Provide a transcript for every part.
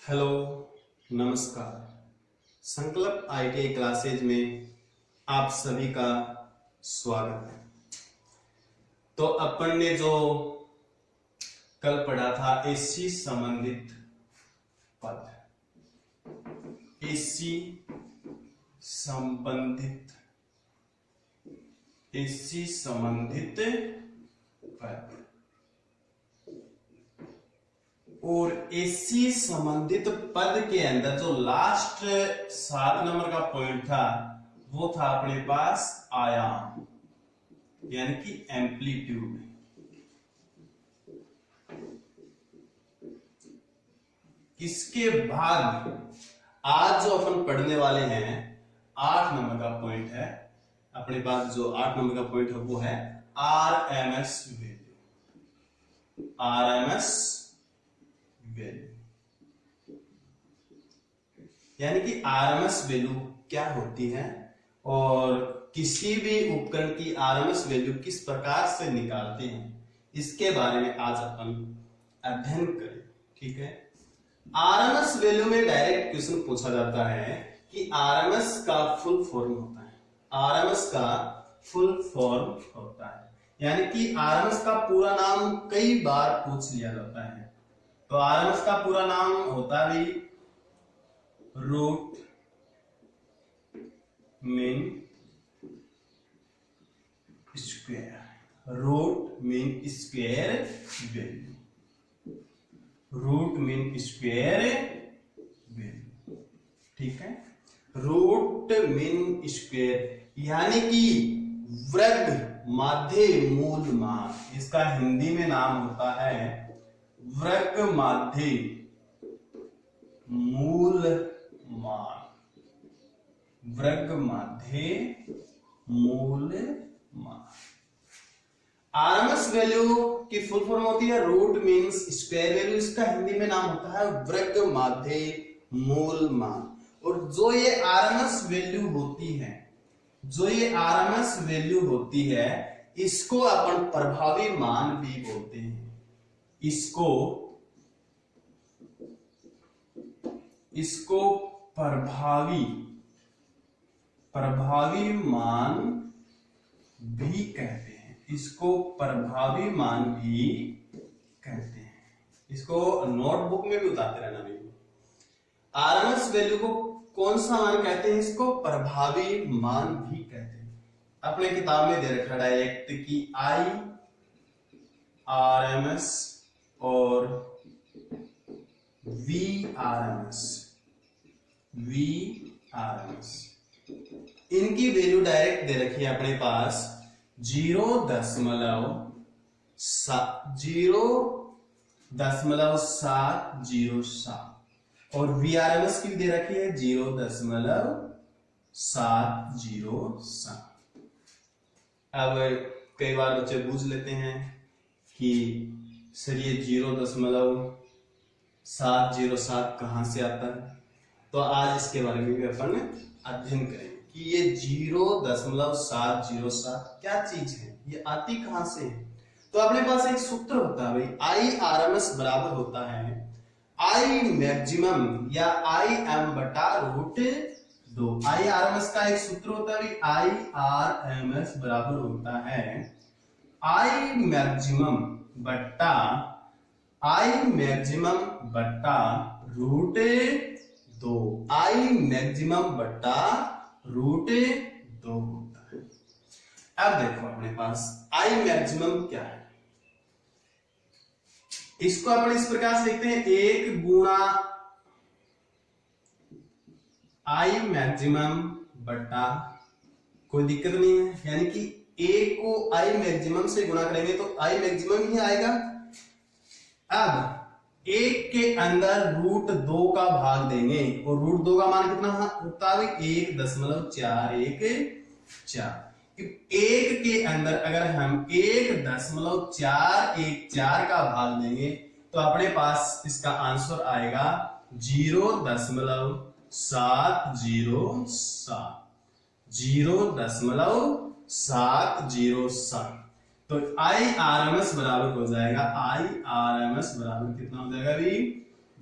Hello, नमस्कार। संकल्प ITI classes में आप सभी का स्वागत है। तो अपन ने जो कल पढ़ा था एसी संबंधित पद, एसी संबंधित पद और एसी संबंधित पद के अंदर जो लास्ट 7 नंबर का पॉइंट था वो था अपने पास आयाम, यानी कि एम्पलीट्यूड। इसके बाद आज जो अपन पढ़ने वाले हैं 8 नंबर का पॉइंट है। अपने पास जो 8 नंबर का पॉइंट है वो है आरएमएस वैल्यू। आरएमएस वैल्यू यानी कि आरएमएस वैल्यू क्या होती है और किसी भी उपकरण की आरएमएस वैल्यू किस प्रकार से निकालते हैं, इसके बारे में आज अपन अध्ययन करें। ठीक है। आरएमएस वैल्यू में डायरेक्ट क्वेश्चन पूछा जाता है कि आरएमएस का फुल फॉर्म होता है। आरएमएस का फुल फॉर्म होता है यानी कि आरएमएस का पूरा नाम कई बार पूछ लिया जाता है। तो आरएमएस का पूरा नाम होता भी root mean square. Root mean square value. Root mean square value. ठीक है। रूट मीन स्क्वायर यानी कि वर्ग माध्य मूल मान। इसका हिंदी में नाम होता है वर्ग माध्य मूल मान। वर्ग माध्य मूल मान। आरएमएस वैल्यू की फुल फॉर्म होती है रूट मीन्स स्क्वायर वैल्यू। इसका हिंदी में नाम होता है वर्ग माध्य मूल मान। और जो ये आरएमएस वैल्यू होती है, इसको अपन प्रभावी मान भी बोलते हैं। इसको प्रभावी मान भी कहते हैं। इसको प्रभावी मान भी कहते हैं। इसको नोटबुक में भी उतारते रहना भी। आरएमएस वैल्यू को कौन सा मान कहते हैं? इसको प्रभावी मान भी कहते हैं। अपने किताब में दे रखा डायरेक्ट कि आई आरएमएस और वी आरएमएस इनकी वैल्यू डायरेक्ट दे रखी है अपने पास 0.707 और वी आरएमएस की भी दे रखी है 0.707। अब कई बार बच्चे पूछ लेते हैं कि सर ये 0.707 कहां से आता है। तो आज इसके बारे में भी अपन अध्ययन करेंगे कि ये 0.707 क्या चीज है, ये आती कहां से है। तो अपने पास एक सूत्र होता है भाई, आई आरएमएस बराबर होता है आई मैक्सिमम या आई एम बटा रूट 2। आई आरएमएस का एक सूत्र होता है भाई, आई आरएमएस बराबर होता है आई मैक्सिमम बट्टा रूट 2। आई मैक्सिमम बट्टा रूट 2 होता है। अब देखो अपने पास आई मैक्सिमम क्या है, इसको अपन इस प्रकार से लिखते हैं 1 गुणा आई मैक्सिमम बट्टा, कोई दिक्कत नहीं है, यानी कि 1 को आई मैक्सिमम से गुणा करेंगे तो आई मैक्सिमम ही आएगा। अब 1 के अंदर रूट 2 का भाग देंगे और रूट 2 का मान कितना होता है? 1.414। 1 के अंदर अगर हम 1.414 का भाग देंगे तो अपने पास इसका आंसर आएगा 0.707। तो आई आर एम एस बराबर हो जाएगा, आई आर एम एस बराबर कितना हो जाएगा अभी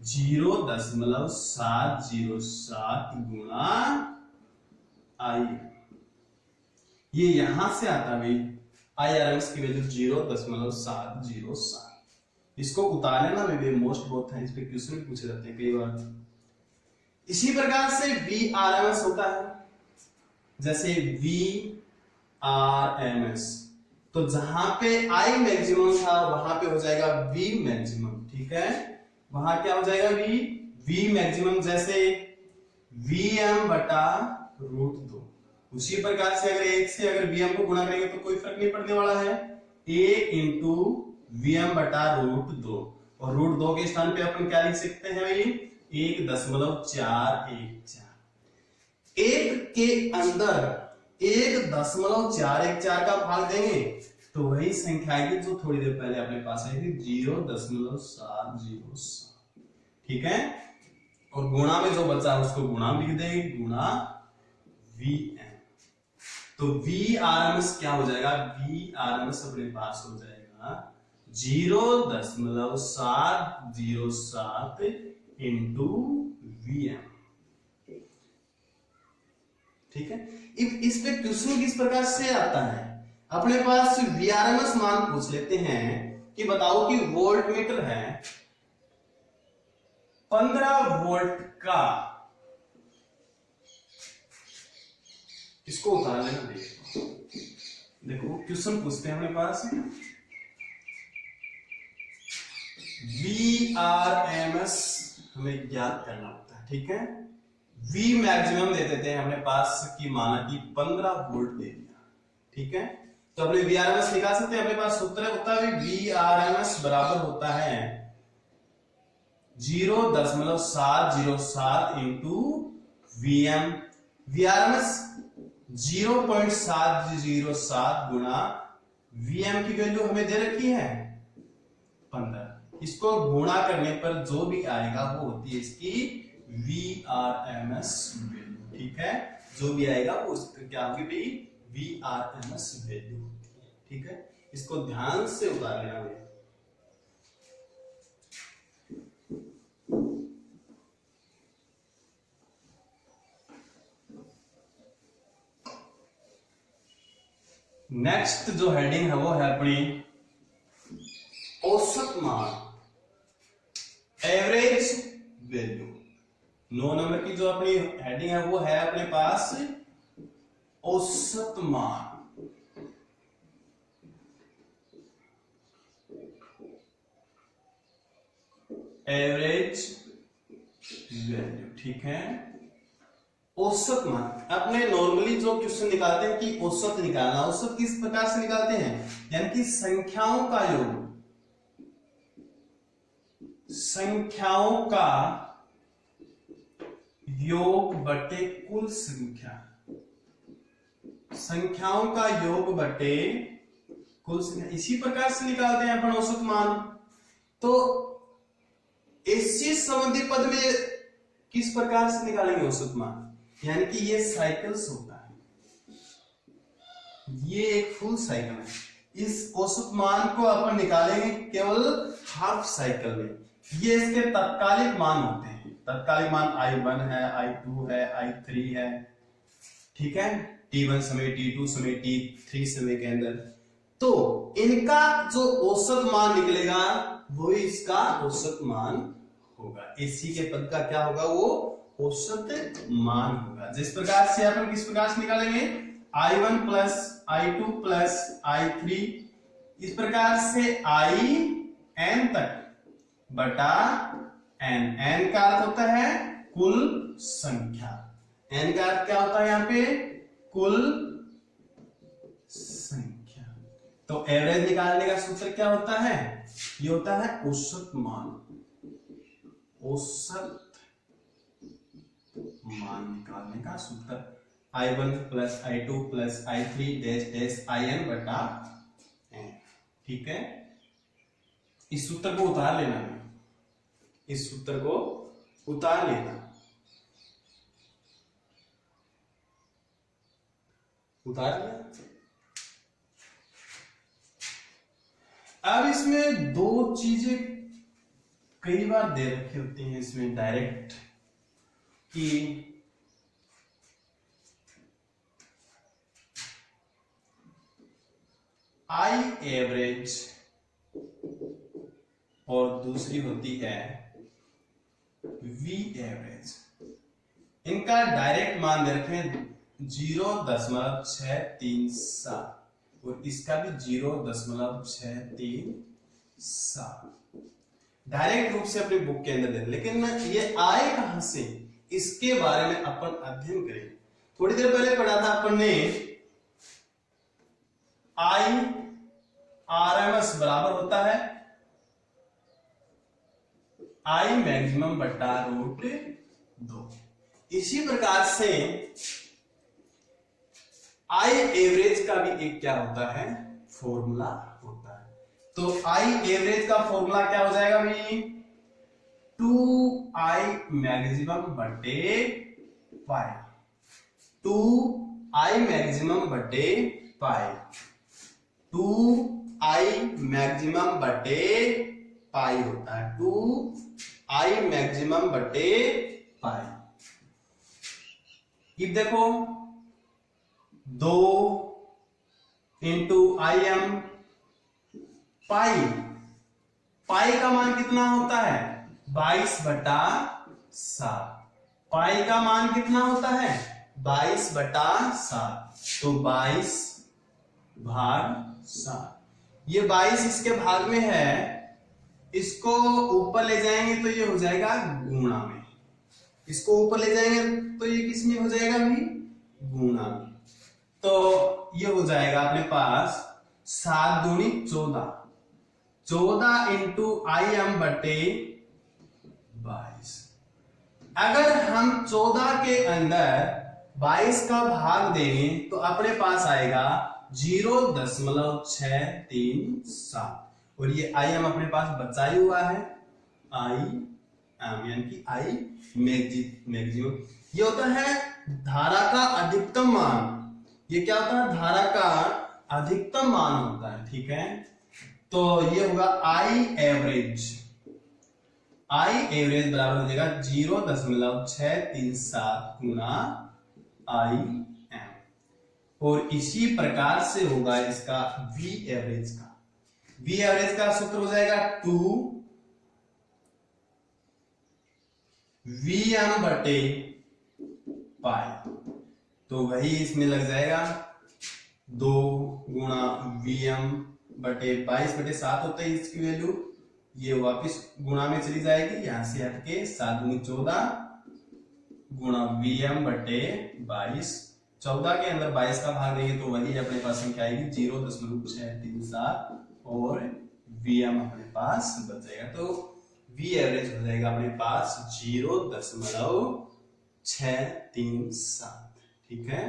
0.707 गुणा आई। ये यहां से आता है भाई, आई आर एम एस की वैल्यू 0.707। इसको उतार लेना भाई, मोस्ट बहुत है, इस पे क्वेश्चन भी पूछे जाते हैं कई बार। इसी प्रकार से वी आर एम एस होता है, जैसे वी आर एम एस, तो जहां पे आई मैक्सिमम था वहां पे हो जाएगा वी मैक्सिमम, ठीक है, वहां क्या हो जाएगा वी मैक्सिमम, जैसे वी एम बटा √2। उसी प्रकार से अगर एक से अगर वी एम को गुणा करेंगे तो कोई फर्क नहीं पड़ने वाला है, ए इंटू वी एम बटा √2, और √2 के स्थान पे अपन क्या लिख सकते हैं भाई, 1.414। एक के अंदर 1.414 का भाग देंगे तो वही संख्या आएगी जो थोड़ी देर पहले अपने पास आई थी, 0.707, ठीक है। और गुणा में जो बचा उसको गुणा लिख देंगे, गुणा वी एम। तो वी आर एम एस क्या हो जाएगा, वी आर एम एस अपने पास हो जाएगा 0.707 इंटू वी एम, ठीक है। इस पे क्वेश्चन किस प्रकार से आता है, अपने पास वीआरएमएस मान पूछ लेते हैं कि बताओ कि वोल्ट मीटर है 15 वोल्ट का, इसको उतार लेना। देखो क्वेश्चन पूछते हैं अपने पास, वीआरएमएस हमें ज्ञात करना होता है, ठीक है। वी मैक्सिमम दे देते हैं अपने पास की, माना कि 15 वोल्ट दे दिया, ठीक है। तो अपने वीआरएमएस निकाल सकते हैं, अपने पास सूत्र होता है वीआरएमएस बराबर होता है 0.707 इंटू वीएम। वीआरएमएस 0.707 गुणा वीएम की वैल्यू हमें दे रखी है 15, इसको गुणा करने पर जो भी आएगा वो होती है इसकी वीआरएमएस वैल्यू, ठीक है। जो भी आएगा वो क्या होगी भाई, वीआरएमएस वैल्यू, ठीक है। इसको ध्यान से उतार लेना है। नेक्स्ट जो हेडिंग है वो है अपनी औसत मान, एवरेज वैल्यू। 9 नंबर की जो अपनी हेडिंग है वो है अपने पास औसत मान, एवरेज वैल्यू, ठीक है। औसत मान अपने नॉर्मली जो क्वेश्चन निकालते हैं कि औसत निकालना, औसत किस प्रकार से निकालते हैं, यानी कि संख्याओं का योग, संख्याओं का योग बटे कुल संख्या, संख्याओं का योग बटे कुल संख्या, इसी प्रकार से निकालते हैं अपन औसत मान। तो इसी संबंधी पद में किस प्रकार से निकालेंगे औसत मान, यानी कि ये साइकिल्स होता है, ये एक फुल साइकिल है। इस औसत मान को अपन निकालेंगे केवल हाफ साइकिल में। ये इसके तत्कालिक मान होते हैं, तत्कालिक मान I1 है, I2 है, I3 है, ठीक है, T1 समय, T2 समय, T3 समय के अंदर। तो इनका जो औसत मान निकलेगा वो इसका औसत मान होगा, इसी के पद का क्या होगा, वो औसत मान होगा। जिस प्रकार से अपन किस प्रकार से निकालेंगे, I1 plus I2 plus I3, इस प्रकार से IN तक बटा n, n का अर्थ होता है कुल संख्या, n का अर्थ क्या होता है यहाँ पे, कुल संख्या। तो एवरेज निकालने का सूत्र क्या होता है, ये होता है औसत मान, औसत मान निकालने का सूत्र I1 plus I2 plus I3 dash dash IN बटा n, ठीक है। इस सूत्र को उतार लेना है, इस सूत्र को उतार लेना, उतार लिया। अब इसमें दो चीजें कई बार दे रखी होती हैं इसमें डायरेक्ट कि आई एवरेज और दूसरी होती है वी एवरेज। इनका डायरेक्ट मान दे रखे 0.637 और इसका भी 0.637 डायरेक्ट रूप से अपनी बुक के अंदर दे। लेकिन ये आए कहां से, इसके बारे में अपन अध्ययन करें। थोड़ी देर पहले पढ़ा था अपन ने आई आरएमएस बराबर होता है आई मैक्सिमम बट्टा √2। इसी प्रकार से आई एवरेज का भी एक क्या होता है, फॉर्मूला होता है। तो आई एवरेज का फॉर्मूला क्या हो जाएगा भाई, 2i मैक्सिमम बटे पाई, 2i मैक्सिमम बटे पाई, 2i मैक्सिमम बटे पाई होता है, 2i मैक्सिमम बटे पाई। अब देखो 2 इंटू IM पाई, पाई का मान कितना होता है 22/7, पाई का मान कितना होता है 22/7, तो 22/7। ये 22 इसके भाग में है, इसको ऊपर ले जाएंगे तो ये हो जाएगा गुणा में, इसको ऊपर ले जाएंगे तो ये किस में हो जाएगा भी, गुणा में। तो ये हो जाएगा अपने पास 7 दूनी 14, 14 इंटू IM बटे 22। अगर हम 14 के अंदर 22 का भाग देंगे तो अपने पास आएगा 0.637 और ये IM अपने पास बचा ही हुआ है IM, यानी कि आई मैक्सिमम। ये होता है धारा का अधिकतम मान, ये क्या होता है धारा का अधिकतम मान होता है, ठीक है। तो ये होगा आई एवरेज, आई एवरेज बराबर हो जाएगा 0.637 गुना IM। और इसी प्रकार से होगा इसका वी एवरेज का, वी एवरेज का सूत्र हो जाएगा 2VM बटे पाई, तो वही इसमें लग जाएगा 2 गुणा VM बटे 22/7 होता है इसकी वैल्यू, ये वापिस गुणा में चली जाएगी, यहां से हटके 7 दूनी 14 गुणा VM बटे 22, 14 के अंदर 22 का भाग देंगे तो वही अपने पास संख्या आएगी 0.637 और VM अपने पास बच जाएगा। तो वी एवरेज हो जाएगा अपने पास 0.637, ठीक है,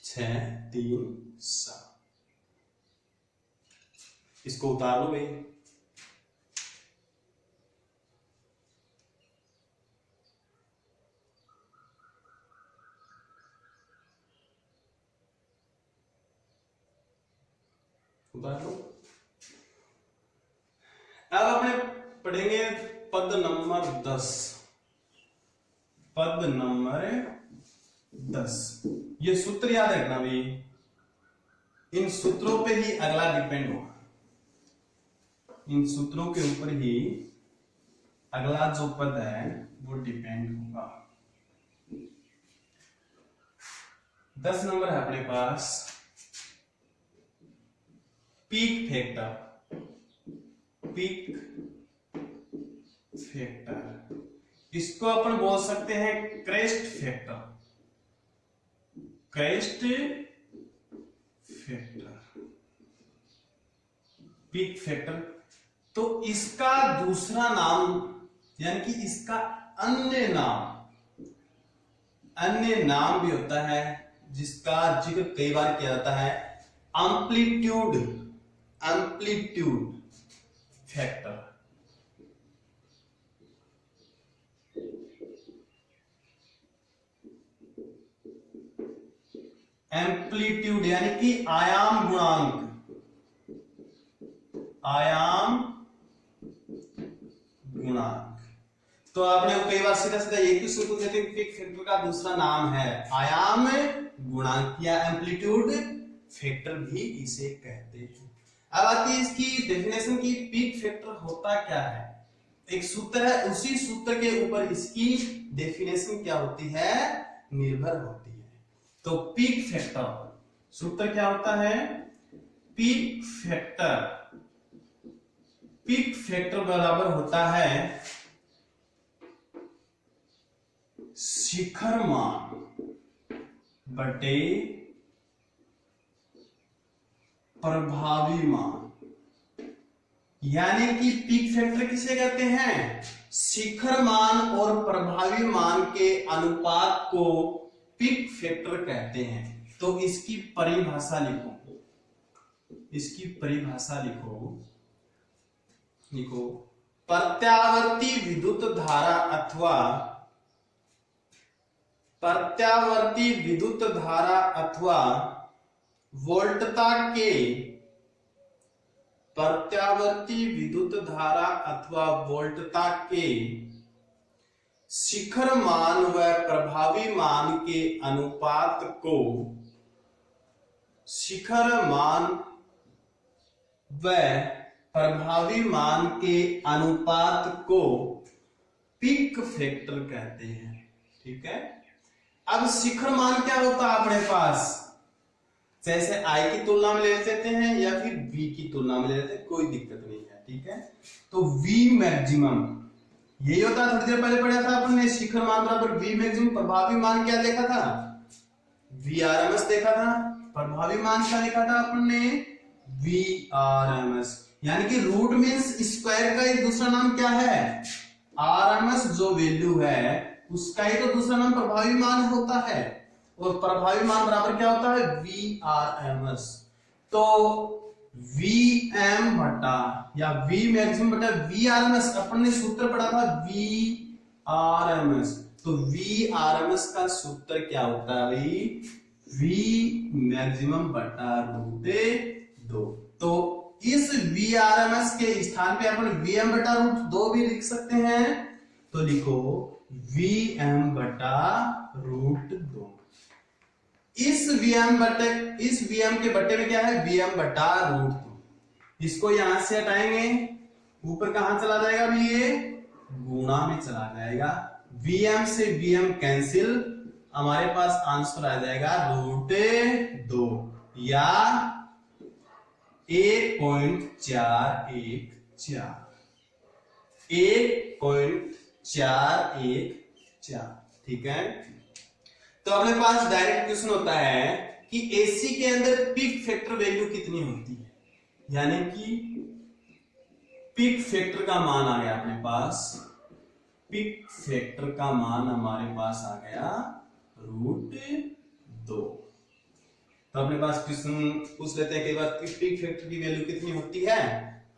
637। इसको उतार लो भाई, उतार लो। अब अपने पढ़ेंगे पद नंबर 10, पद नंबर 10। ये सूत्र याद रखना भाई, इन सूत्रों पे ही अगला डिपेंड होगा, इन सूत्रों के ऊपर ही अगला जो पद है वो डिपेंड होगा। 10 नंबर है अपने पास पीक फैक्टर, पीक फैक्टर, इसको अपन बोल सकते हैं crest factor, crest factor, peak factor. तो इसका दूसरा नाम यानी कि इसका अन्य नाम भी होता है जिसका जिक्र कई बार किया जाता है, एम्पलीट्यूड, एम्पलीट्यूड फैक्टर। एम्पलीट्यूड यानी कि आयाम गुणांक, आयाम गुणांक। तो आपने कई बार सीधा सीधा एक क्वेश्चन पूछ लेते हैं, पीक फैक्टर का दूसरा नाम है आयाम गुणांक या एम्पलीट्यूड फैक्टर भी इसे कहते हैं। अब आती है इसकी डेफिनेशन की, पीक फैक्टर होता क्या है। एक सूत्र है, उसी सूत्र के ऊपर इसकी डेफिनेशन क्या होती है, निर्भर होती है। तो पीक फैक्टर सूत्र क्या होता है, पीक फैक्टर बराबर होता है शिखर मान बटे प्रभावी मान। यानी कि पीक फैक्टर किसे कहते हैं, शिखर मान और प्रभावी मान के अनुपात को पीक फैक्टर कहते हैं। तो इसकी परिभाषा लिखो, प्रत्यावर्ती विद्युत धारा अथवा वोल्टता के शिखर मान व प्रभावी मान के अनुपात को पीक फैक्टर कहते हैं। ठीक है, अब शिखर मान क्या होता है अपने पास, जैसे आई की तुलना में ले लेते हैं या फिर v की तुलना में ले लेते हैं, कोई दिक्कत नहीं है। ठीक है, तो v मैक्सिमम यही होता है, थोड़ी देर पहले पढ़ा था अपन शिखर मान बराबर v मैक्सिमम। प्रभावी मान क्या देखा था, Vrms देखा था। प्रभावी मान क्या देखा था अपन ने, Vrms। यानी कि रूट मीन्स स्क्वायर का एक दूसरा नाम क्या है, RMS जो वैल्यू है उसका ही तो दूसरा नाम प्रभावी मान होता है। और प्रभावी मान बराबर क्या होता है, Vrms। तो Vm बटा या V मैक्सिमम बटा Vrms, अपन ने सूत्र पढ़ा था Vrms। तो Vrms का सूत्र क्या होता है भाई, V मैक्सिमम बटा √2। तो इस Vrms के स्थान पे अपन Vm बटा √2 भी लिख सकते हैं। तो लिखो Vm बटा √2। इस Vm के बट्टे में क्या है, Vm बटा √2। इसको यहां से हटाएंगे, ऊपर कहां चला जाएगा अभी, ये गुणा में चला जाएगा। Vm से Vm कैंसिल, हमारे पास आंसर आ जाएगा √2 या 1.414। ठीक है, तो अपने पास डायरेक्ट क्वेश्चन होता है कि एसी के अंदर पीक फैक्टर वैल्यू कितनी होती है। यानी कि पीक फैक्टर का मान आ गया अपने पास, पीक फैक्टर का मान हमारे पास आ गया √2। तो अपने पास क्वेश्चन पूछ लेते हैं कई बार, पीक फैक्टर की वैल्यू कितनी होती है,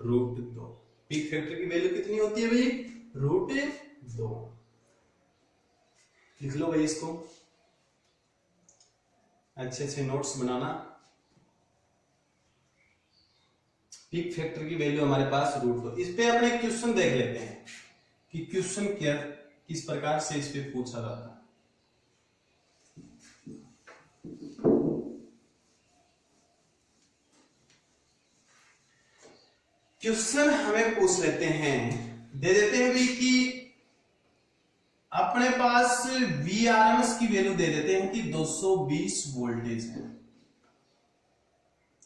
√2। पीक फैक्टर की वैल्यू कितनी होती है भाई, √2। लिख लो भाई इसको, अच्छे अच्छे नोट्स बनाना। पीक फैक्टर की वैल्यू हमारे पास √2। इस पे अपने क्वेश्चन देख लेते हैं कि क्वेश्चन क्या किस प्रकार से इस पे पूछा जाता है। क्वेश्चन हमें पूछ लेते हैं, दे देते हैं भी कि अपने पास Vrms की वैल्यू दे देते हैं कि 220 वोल्टेज है।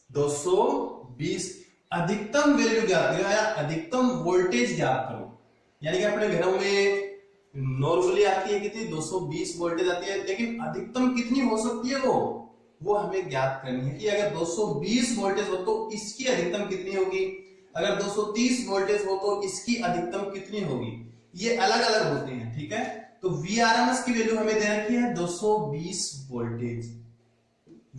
220 अधिकतम वैल्यू ज्ञात करो या अधिकतम वोल्टेज ज्ञात करो। यानी कि अपने घरों में नॉर्मली आती है कितनी, 220 वोल्टेज आती है, लेकिन अधिकतम कितनी हो सकती है वो हमें ज्ञात करनी है कि अगर 220 वोल्टेज हो तो इसकी अधिकतम कितनी होगी, अगर 230 वोल्टेज हो तो इसकी अधिकतम कितनी होगी। ये अलग अलग होते हैं। ठीक है, तो Vrms की वैल्यू हमें दे रखी है 220 वोल्टेज।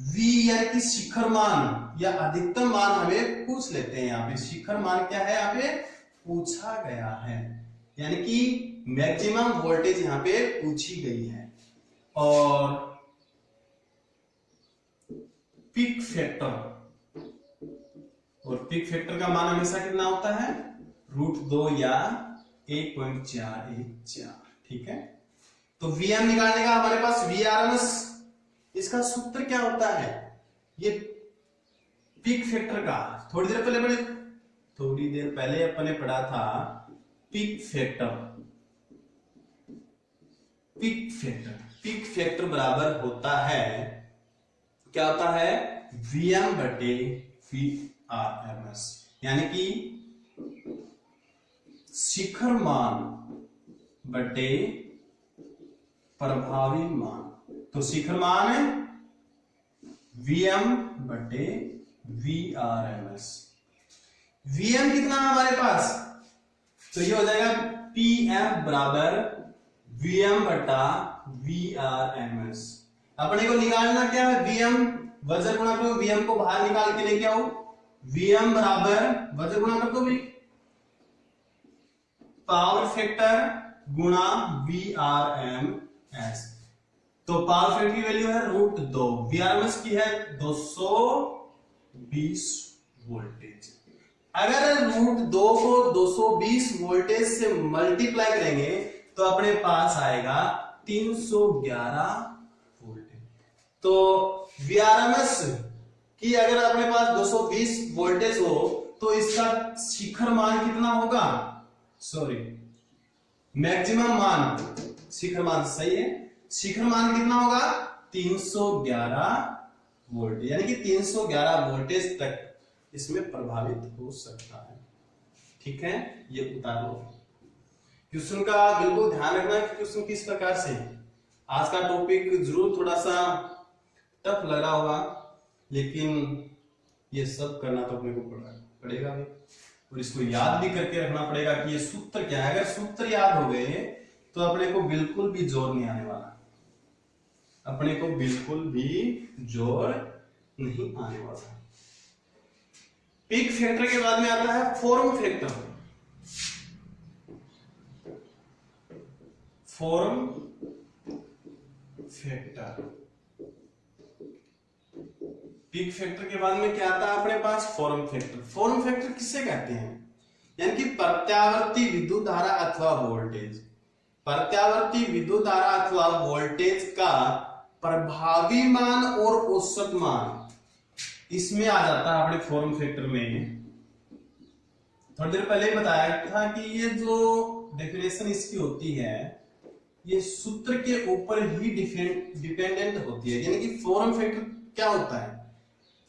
V यानी कि शिखर मान या अधिकतम मान हमें पूछ लेते हैं। यहाँ पे शिखर मान क्या है, यहाँ पे पूछा गया है, यानी कि मैक्सिमम वोल्टेज यहाँ पे पूछी गई है। और पीक फैक्टर, और पीक फैक्टर का मान हमेशा कितना होता है, √2 या 1.414। ठीक है, तो Vm निकालने का हमारे पास Vrms, इसका सूत्र क्या होता है, ये पीक फैक्टर का थोड़ी देर पहले अपने पढ़ा था पीक फैक्टर बराबर होता है, क्या होता है, Vm बटे Vrms, यानी कि शिखर मान बटे प्रभावी मान। तो शिखर मान है Vm बटे Vrms। Vm कितना है हमारे पास, तो ये हो जाएगा Pm बराबर Vm बटा Vrms। अपने को निकालना क्या है, Vm वजन गुणा करो, Vm को बाहर निकाल के लेके आओ, Vm बराबर वजन गुणा कर दो भी, पावर फैक्टर गुणा Vrms। तो पावर फैक्टर की वैल्यू है √2, Vrms की है 220 वोल्टेज। अगर √2 को 220 वोल्टेज से मल्टीप्लाई करेंगे तो अपने पास आएगा 311 वोल्टेज। तो Vrms की अगर अपने पास 220 वोल्टेज हो तो इसका शिखर मान कितना होगा, सॉरी मैक्सिमम मान, शिखर मान सही है, शिखर मान कितना होगा 311 वोल्ट, यानी कि 311 वोल्टेज तक इसमें प्रभावित हो सकता है। ठीक है, ये उतारो। क्वेश्चन का बिल्कुल ध्यान रखना कि क्वेश्चन किस प्रकार से, आज का टॉपिक जरूर थोड़ा सा टफ लग रहा होगा, लेकिन ये सब करना तो अपने को पड़ेगा भी, और इसको याद भी करके रखना पड़ेगा कि ये सूत्र क्या है। अगर सूत्र याद हो गए तो अपने को बिल्कुल भी जोर नहीं आने वाला, अपने को बिल्कुल भी जोर नहीं आने वाला। पीक फैक्टर के बाद में आता है form factor. Form factor, peak factor के बाद में क्या आता है अपने पास, फॉर्म फैक्टर। फॉर्म फैक्टर किससे कहते हैं, यानी कि प्रत्यावर्ती विद्युत धारा अथवा वोल्टेज, प्रत्यावर्ती विद्युत धारा अथवा वोल्टेज का प्रभावी मान और औसत मान इसमें आ जाता है अपने फॉर्म फैक्टर में। थोड़ी देर पहले बताया था कि ये जो डेफिनेशन इसकी होती है ये सूत्र के ऊपर ही डिपेंडेंट होती है, यानी कि फॉर्म फैक्टर क्या होता है,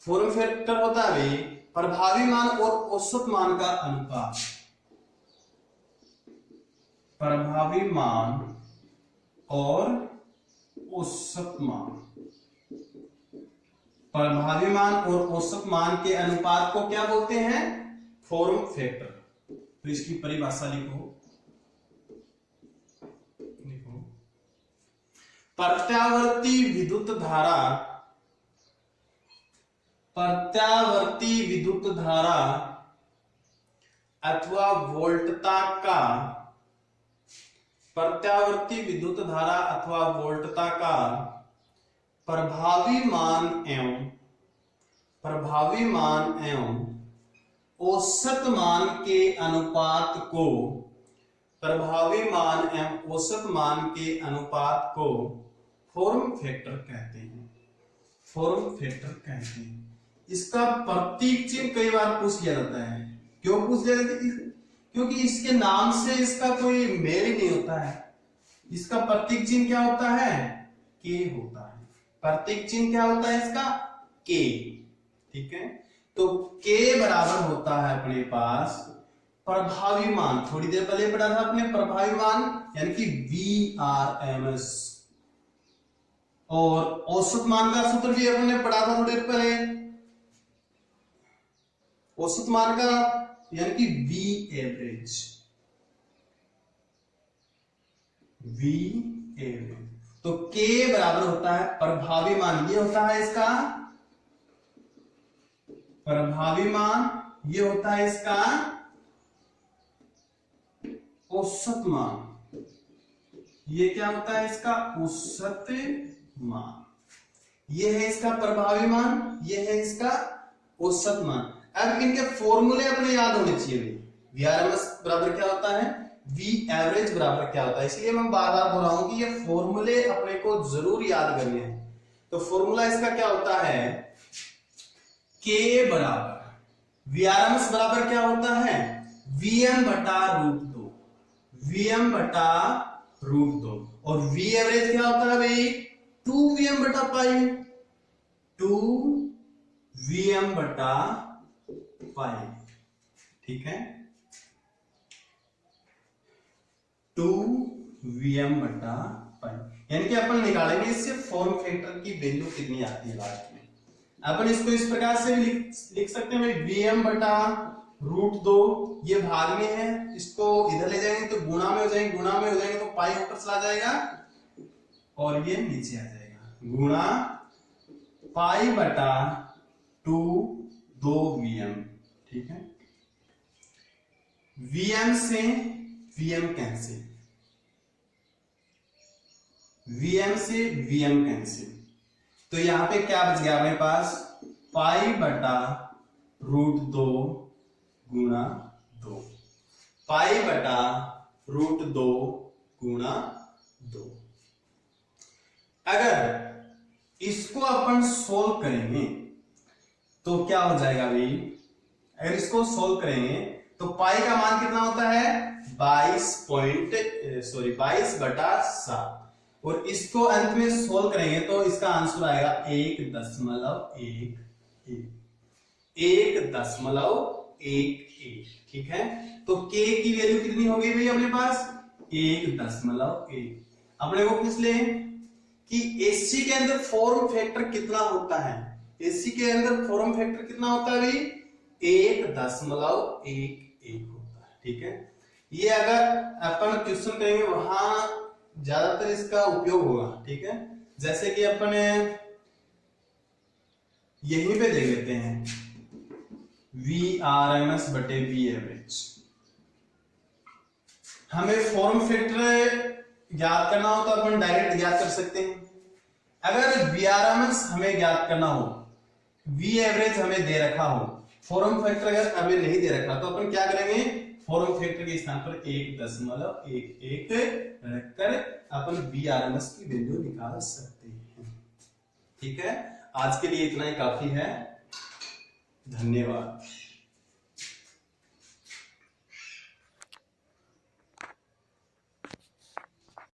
फॉर्म फैक्टर होता है प्रभावी मान और औसत मान का अनुपात, प्रभावी मान और औसत मान, प्रभावी मान और औसत मान के अनुपात को क्या बोलते हैं, फॉर्म फैक्टर। तो इसकी परिभाषा लिखो, प्रत्यावर्ती विद्युत धारा, प्रत्यावर्ती विद्युत धारा अथवा वोल्टता का, प्रत्यावर्ती विद्युत धारा अथवा वोल्टता का प्रभावी मान एवं औसत मान के अनुपात को, प्रभावी मान एवं औसत मान के अनुपात को फॉर्म फैक्टर कहते हैं, फॉर्म फैक्टर कहते हैं। इसका प्रतीक चिन्ह कई बार पूछ लिया जाता है, क्यों पूछ लिया जाता है, क्योंकि इसके नाम से इसका कोई मेल ही नहीं होता है। इसका प्रतीक चिन्ह क्या होता है, के होता है, प्रतीक चिन्ह क्या होता है इसका, के। ठीक है, तो के बराबर होता है अपने पास प्रभावी मान, थोड़ी देर पहले पढ़ा था अपने प्रभावी मान यानी कि Vrms, और औसत मान का सूत्र भी अपने पढ़ा था थोड़ी देर पहले, औसत मान का यानी कि V एवरेज, V एवरेज। तो K बराबर होता है प्रभावी मान, ये होता है इसका प्रभावी मान, ये होता है इसका औसत मान, ये क्या होता है इसका औसत मान, ये है इसका प्रभावी मान, ये है इसका औसत मान। अब इनके फॉर्मूले अपने याद होने चाहिए, वी आर एम एस बराबर क्या होता है, वी एवरेज बराबर क्या होता है। इसलिए मैं बार बार बोल रहा हूं कि ये फॉर्मूले अपने को जरूर याद करने हैं। तो फॉर्मूला इसका क्या होता है, के बराबर वी आर एम एस बराबर क्या होता है, वीएम बटा रूट 2, वीएम बटा रूट 2। और वी एवरेज क्या होता है भाई, 2 बटा पाई, 2 बटा पाई, ठीक है, 2 बटा पाई। यानी कि अपन निकालेंगे इससे फॉर्म फैक्टर की वैल्यू कितनी आती है लास्ट में। अपन इसको इस प्रकार से भी लिख सकते हैं भाई, वीएम बटा रूट 2, ये भाग में है, इसको इधर ले जाएंगे तो गुणा में हो जाएंगे, गुणा में हो जाएंगे तो पाई ऊपर चला जाएगा और ये नीचे आ जाएगा, गुणा पाई बटा 2 ठीक है। वीएम से वीएम कैंसिल, वीएम से वीएम कैंसिल, तो यहां पे क्या बच गया हमारे पास, पाई बटा रूट 2 गुणा 2, पाई बटा रूट 2 गुणा 2। अगर इसको अपन सोल्व करेंगे तो क्या हो जाएगा भाई, अगर इसको सोल्व करेंगे तो पाई का मान कितना होता है, 22 बटा 7, और इसको अंत में सोल्व करेंगे तो इसका आंसर आएगा 1.11, ठीक है। तो k की वैल्यू कितनी हो गई भाई अपने पास, 1.1। अपने को पूछ ले कि एससी के अंदर फॉर्म फैक्टर कितना होता है, एससी के अंदर फॉर्म फैक्टर कितना होता है भाई, 1.11 होता है, ठीक है। ये अगर अपन क्वेश्चन करेंगे वहां ज्यादातर इसका उपयोग होगा, ठीक है। जैसे कि अपन यहीं पे देख लेते हैं, वी आर एम एस बटे वी एवरेज। हमें फॉर्म फैक्टर ज्ञात करना हो तो अपन डायरेक्ट ज्ञात कर सकते हैं। अगर वी आर एम एस हमें ज्ञात करना हो, वी एवरेज हमें दे रखा हो, फॉर्म फैक्टर अगर हमें नहीं दे रखा तो अपन क्या करेंगे, फॉर्म फैक्टर के स्थान पर 1.11 रखकर अपन वी आर एम एस की वैल्यू निकाल सकते हैं, ठीक है। आज के लिए इतना ही काफी है, धन्यवाद।